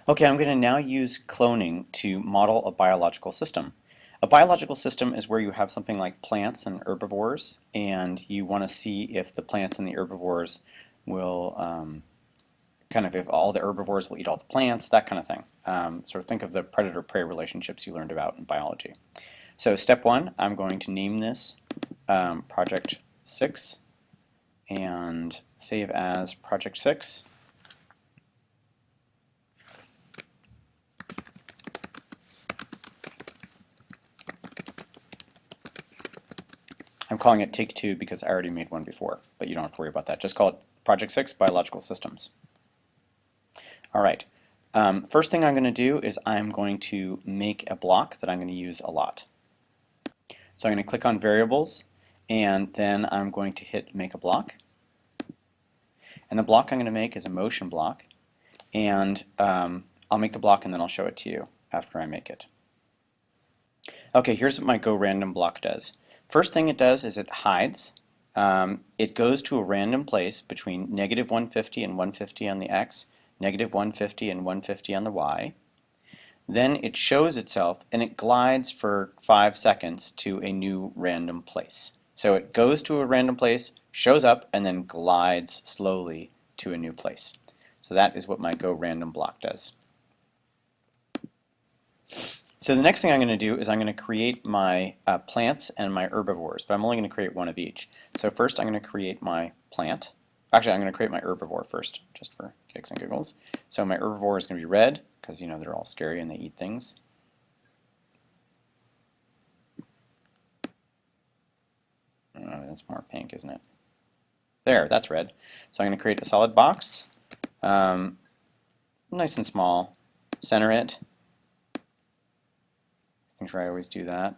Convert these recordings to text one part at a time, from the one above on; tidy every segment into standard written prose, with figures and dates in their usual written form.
Okay, I'm going to now use cloning to model a biological system. A biological system is where you have something like plants and herbivores, and you want to see if the plants and the herbivores will if all the herbivores will eat all the plants, that kind of thing. Sort of think of the predator-prey relationships you learned about in biology. So step one, I'm going to name this project 6 and save as project 6. I'm calling it Take Two because I already made one before, but you don't have to worry about that. Just call it Project 6 Biological Systems. All right. First thing I'm going to do is I'm going to make a block that I'm going to use a lot. So I'm going to click on Variables, and then I'm going to hit Make a Block. And the block I'm going to make is a motion block, and I'll make the block and then I'll show it to you after I make it. Okay, here's what my GoRandom block does. First thing it does is it hides. It goes to a random place between -150 and 150 on the x, -150 and 150 on the y. Then it shows itself and it glides for 5 seconds to a new random place. So it goes to a random place, shows up, and then glides slowly to a new place. So that is what my GoRandom block does. So the next thing I'm going to do is I'm going to create my plants and my herbivores, but I'm only going to create one of each. So first I'm going to create my plant. Actually, I'm going to create my herbivore first, just for kicks and giggles. So my herbivore is going to be red, because you know they're all scary and they eat things. That's more pink, isn't it? There, that's red. So I'm going to create a solid box, nice and small, center it. Make sure I always do that.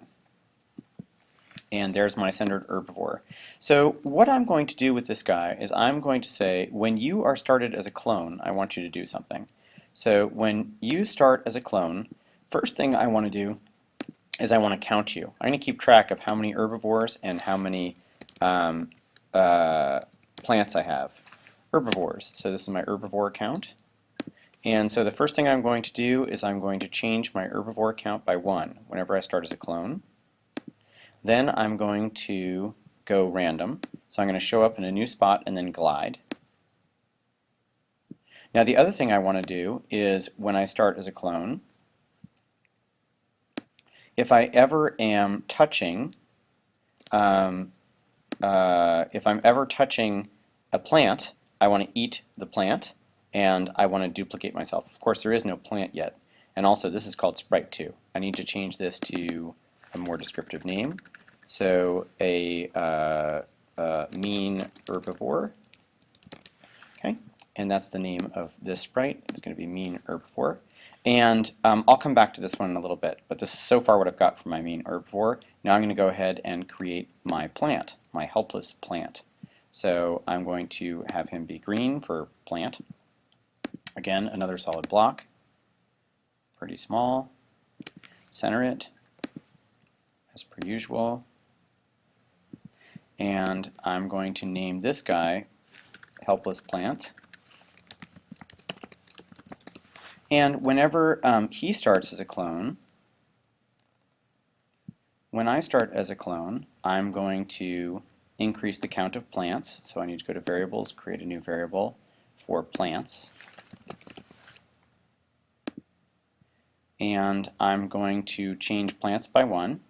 And there's my centered herbivore. So what I'm going to do with this guy is I'm going to say, when you are started as a clone, I want you to do something. So when you start as a clone, first thing I want to do is I want to count you. I'm going to keep track of how many herbivores and how many plants I have. Herbivores. So this is my herbivore count. And so the first thing I'm going to do is I'm going to change my herbivore count by 1 whenever I start as a clone. Then I'm going to go random. So I'm going to show up in a new spot and then glide. Now the other thing I want to do is when I start as a clone, if I ever am touching, if I'm ever touching a plant, I want to eat the plant and I want to duplicate myself. Of course, there is no plant yet. And also, this is called Sprite 2. I need to change this to a more descriptive name. So, a mean herbivore. Okay, and that's the name of this sprite. It's going to be mean herbivore. And I'll come back to this one in a little bit, but this is so far what I've got for my mean herbivore. Now I'm going to go ahead and create my plant, my helpless plant. So I'm going to have him be green for plant. Again, another solid block, pretty small. Center it, as per usual. And I'm going to name this guy helpless plant. And whenever he starts as a clone, when I start as a clone, I'm going to increase the count of plants. So I need to go to variables, create a new variable for plants. And I'm going to change plants by 1.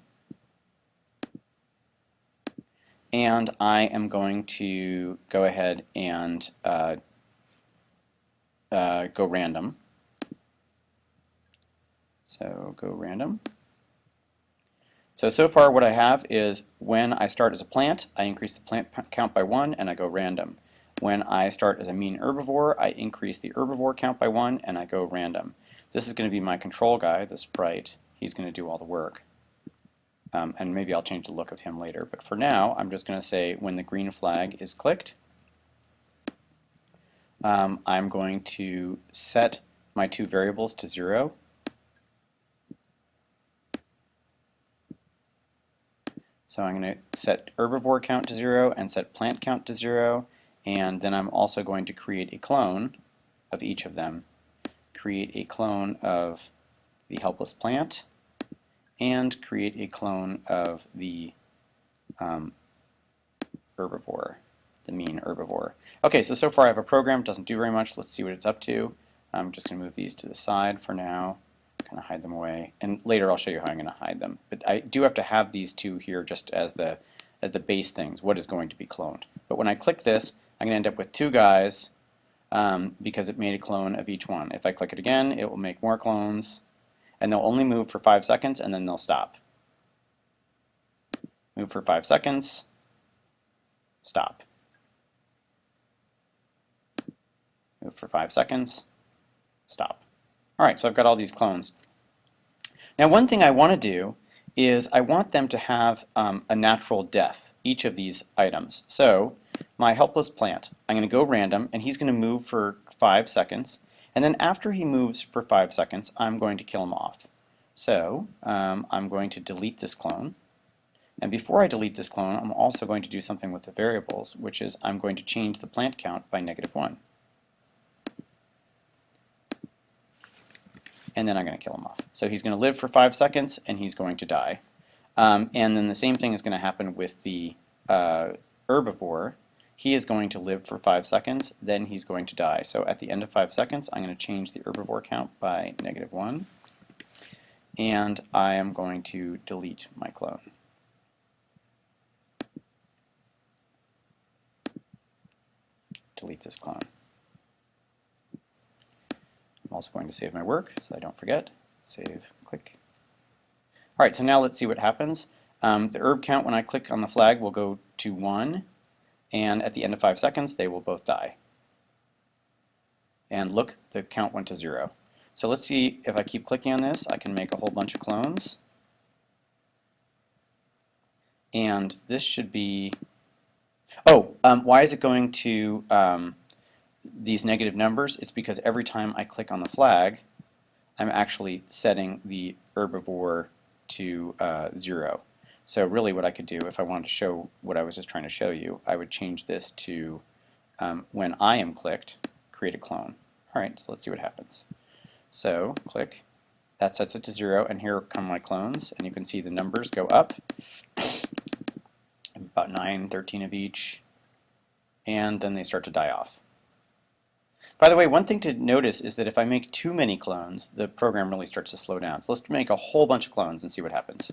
And I am going to go ahead and go random. So go random. So far what I have is when I start as a plant, I increase the plant count by 1 and I go random. When I start as a mean herbivore, I increase the herbivore count by 1 and I go random. This is going to be my control guy, the sprite. He's going to do all the work. And maybe I'll change the look of him later. But for now, I'm just going to say when the green flag is clicked, I'm going to set my 2 variables to 0. So I'm going to set herbivore count to 0 and set plant count to 0. And then I'm also going to create a clone of each of them. create a clone of the helpless plant and create a clone of the herbivore, the mean herbivore. Okay, so far I have a program, it doesn't do very much. Let's see what it's up to. I'm just going to move these to the side for now, kind of hide them away, and later I'll show you how I'm going to hide them. But I do have to have these two here just as the base things, what is going to be cloned. But when I click this, I'm going to end up with two guys because it made a clone of each one. If I click it again, it will make more clones, and they'll only move for 5 seconds and then they'll stop. Move for 5 seconds, stop. Move for 5 seconds, stop. Alright, so I've got all these clones. Now one thing I want to do is I want them to have a natural death, each of these items. So my helpless plant, I'm going to go random, and he's going to move for 5 seconds, and then after he moves for 5 seconds, I'm going to kill him off. So I'm going to delete this clone, and before I delete this clone, I'm also going to do something with the variables, which is I'm going to change the plant count by -1. And then I'm going to kill him off. So he's going to live for 5 seconds, and he's going to die. And then the same thing is going to happen with the herbivore. He is going to live for 5 seconds, then he's going to die. So at the end of 5 seconds, I'm going to change the herbivore count by -1, and I am going to delete my clone. Delete this clone. I'm also going to save my work so I don't forget. Save, click. Alright, so now let's see what happens. The herb count when I click on the flag will go to 1, and at the end of 5 seconds they will both die. And look, the count went to 0. So let's see if I keep clicking on this, I can make a whole bunch of clones. And this should be... Oh, why is it going to these negative numbers? It's because every time I click on the flag, I'm actually setting the herbivore to 0. So really what I could do, if I wanted to show what I was just trying to show you, I would change this to when I am clicked, create a clone. Alright, so let's see what happens. So click, that sets it to 0, and here come my clones, and you can see the numbers go up, about 9, 13 of each, and then they start to die off. By the way, one thing to notice is that if I make too many clones, the program really starts to slow down. So let's make a whole bunch of clones and see what happens.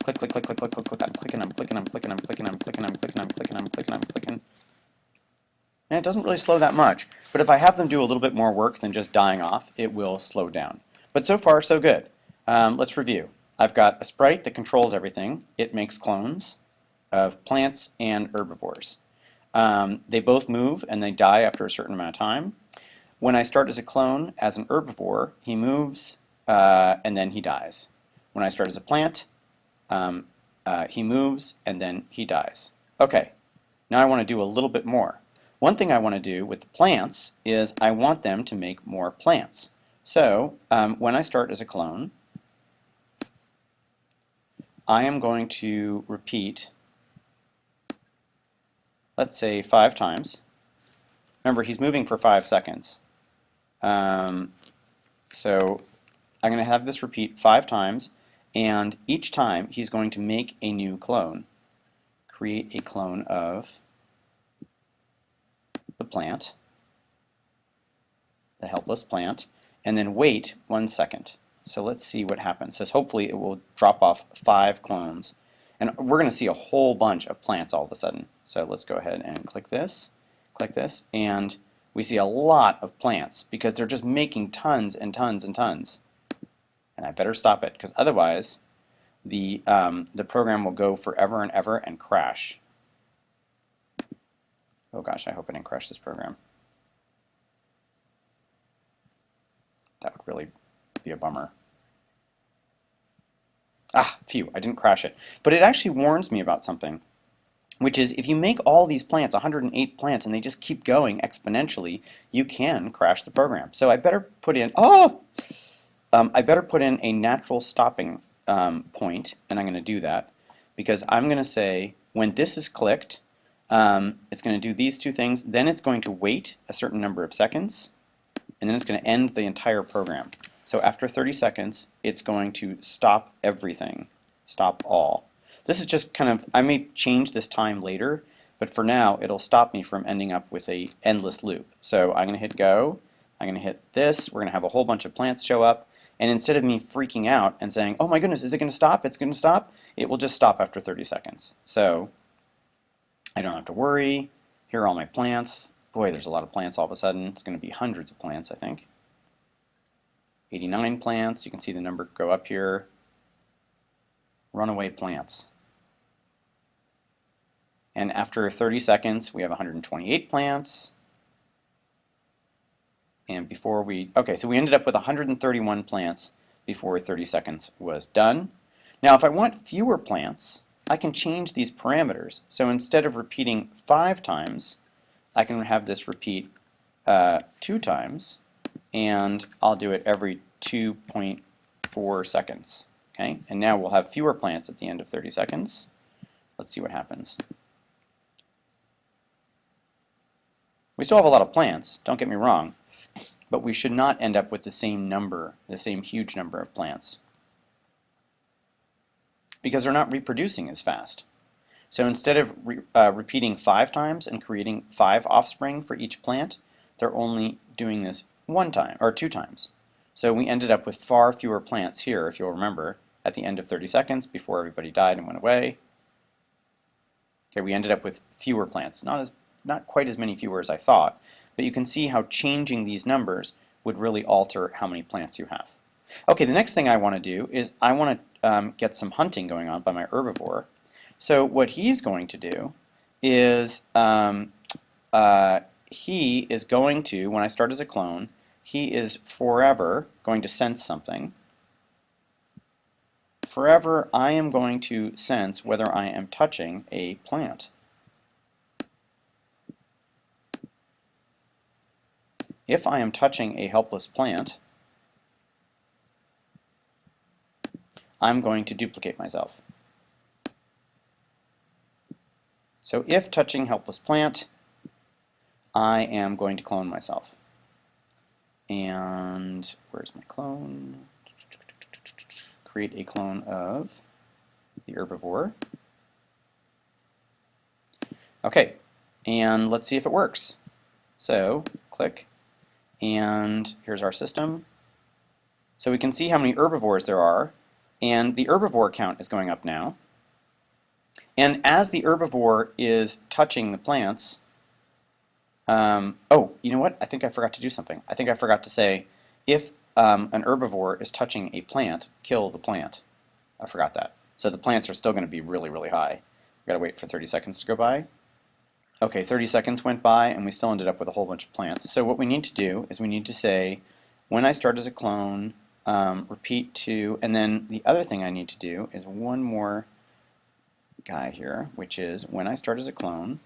Click, click, click, click, click, click, click. I'm clicking, I'm clicking, I'm clicking, I'm clicking, I'm clicking, I'm clicking, I'm clicking, I'm clicking, I'm clicking. And it doesn't really slow that much. But if I have them do a little bit more work than just dying off, it will slow down. But so far, so good. Let's review. I've got a sprite that controls everything. It makes clones of plants and herbivores. They both move and they die after a certain amount of time. When I start as a clone as an herbivore, he moves and then he dies. When I start as a plant, he moves and then he dies. Okay, now I want to do a little bit more. One thing I want to do with the plants is I want them to make more plants. So when I start as a clone, I am going to repeat, let's say 5 times. Remember, he's moving for 5 seconds. So I'm going to have this repeat 5 times, and each time he's going to make a new clone. Create a clone of the plant, the helpless plant, and then wait 1 second. So let's see what happens. So hopefully it will drop off 5 clones. And we're going to see a whole bunch of plants all of a sudden. So let's go ahead and click this, and we see a lot of plants because they're just making tons and tons and tons. And I better stop it because otherwise the program will go forever and ever and crash. Oh gosh, I hope I didn't crash this program. That would really be a bummer. Ah, phew, I didn't crash it. But it actually warns me about something, which is if you make all these plants, 108 plants, and they just keep going exponentially, you can crash the program. So I better put in, I better put in a natural stopping point, and I'm going to do that, because I'm going to say when this is clicked, it's going to do these 2 things, then it's going to wait a certain number of seconds, and then it's going to end the entire program. So after 30 seconds, it's going to stop everything, stop all. This is just kind of, I may change this time later, but for now, it'll stop me from ending up with a endless loop. So I'm going to hit go, I'm going to hit this, we're going to have a whole bunch of plants show up, and instead of me freaking out and saying, oh my goodness, is it going to stop? It's going to stop, it will just stop after 30 seconds. So I don't have to worry. Here are all my plants. Boy, there's a lot of plants all of a sudden. It's going to be hundreds of plants, I think. 89 plants. You can see the number go up here. Runaway plants. And after 30 seconds, we have 128 plants. And before we, okay, so we ended up with 131 plants before 30 seconds was done. Now, if I want fewer plants, I can change these parameters. So instead of repeating 5 times, I can have this repeat 2 times, and I'll do it every 2.4 seconds. Okay, and now we'll have fewer plants at the end of 30 seconds. Let's see what happens. We still have a lot of plants, don't get me wrong, but we should not end up with the same number, the same huge number of plants, because they're not reproducing as fast. So instead of repeating 5 times and creating 5 offspring for each plant, they're only doing this 1 time or 2 times. So we ended up with far fewer plants here, if you'll remember, at the end of 30 seconds before everybody died and went away. Okay, we ended up with fewer plants, not quite as many fewer as I thought, but you can see how changing these numbers would really alter how many plants you have. Okay, the next thing I want to do is I want to get some hunting going on by my herbivore. So what he's going to do is he is going to, when I start as a clone, he is forever going to sense something. Forever I am going to sense whether I am touching a plant. If I am touching a helpless plant, I'm going to duplicate myself. So if touching helpless plant, I am going to clone myself. And where's my clone? Create a clone of the herbivore. Okay, and let's see if it works. So click, and here's our system. So we can see how many herbivores there are, and the herbivore count is going up now. And as the herbivore is touching the plants, oh, you know what? I think I forgot to do something. I think I forgot to say, if an herbivore is touching a plant, kill the plant. I forgot that. So the plants are still going to be really, really high. We've got to wait for 30 seconds to go by. Okay, 30 seconds went by, and we still ended up with a whole bunch of plants. So what we need to do is we need to say, when I start as a clone, repeat to, and then the other thing I need to do is one more guy here, which is when I start as a clone,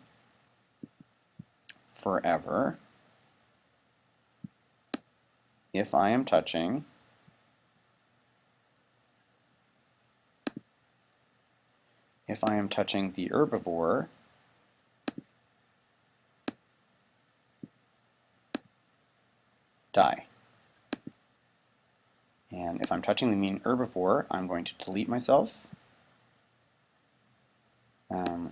forever, if I am touching the herbivore, die. And if I'm touching the mean herbivore, I'm going to delete myself. And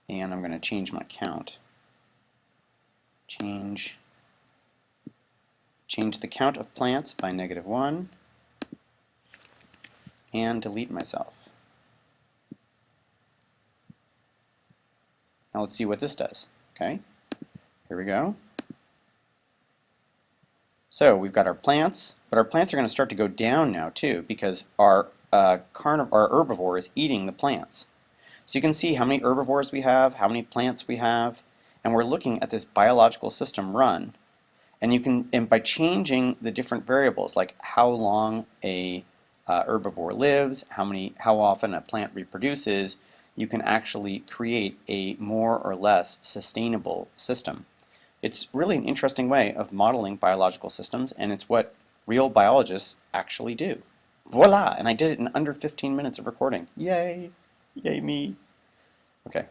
I'm going to change my count. Change the count of plants by -1 and delete myself. Now let's see what this does. Okay, here we go. So we've got our plants, but our plants are going to start to go down now too, because our herbivore is eating the plants. So you can see how many herbivores we have, how many plants we have, and we're looking at this biological system run. And by changing the different variables, like how long a herbivore lives, how often a plant reproduces, you can actually create a more or less sustainable system. It's really an interesting way of modeling biological systems, and it's what real biologists actually do. Voila! And I did it in under 15 minutes of recording. Yay! Yay me! Okay.